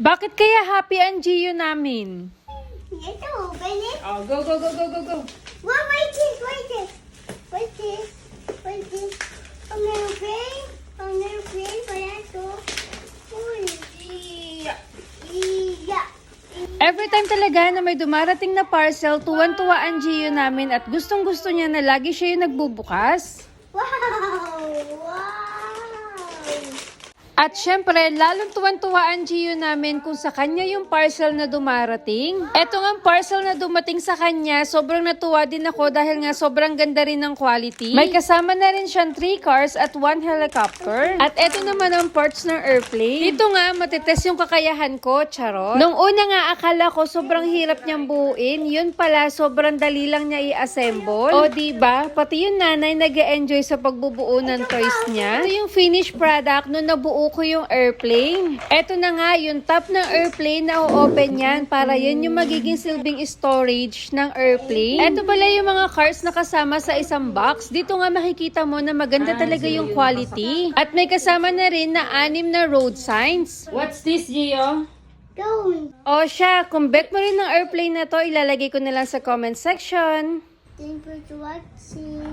Bakit kaya happy ang Gio namin? Ito, open it. Oh, go, go, go, go, go, go. What? Wait this, wait this. Wait this, wait this. I'm gonna pay. I'm gonna pay for that too. Yeah. Every time talaga na may dumarating na parcel, tuwan-tuwa ang Gio namin at gustong-gusto niya na lagi siya yung nagbubukas. Wow! Wow! At syempre, lalong tuwan-tuwa ang Gio namin kung sa kanya yung parcel na dumarating. Eto nga parcel na dumating sa kanya, sobrang natuwa din ako dahil nga sobrang ganda rin ng quality. May kasama na rin siyang 3 cars at 1 helicopter. At eto naman ang parts ng airplane. Dito nga, matitest yung kakayahan ko, charot. Nung una nga, akala ko sobrang hirap niyang buuin. Yun pala, sobrang dali lang niya i-assemble. O diba, pati yung nanay nag-e-enjoy sa pagbubuo ng toys niya. Ito yung finished product nung nabuo ko yung airplane. Eto na nga, yung top ng airplane na o-open yan para yan yung magiging silbing storage ng airplane. Eto pala yung mga cars na kasama sa isang box. Dito nga makikita mo na maganda talaga yung quality. At may kasama na rin na 6 na road signs. What's this, Gio? Going. O siya, kung bet mo rin ng airplane na to, ilalagay ko na lang sa comment section. Thank you for watching.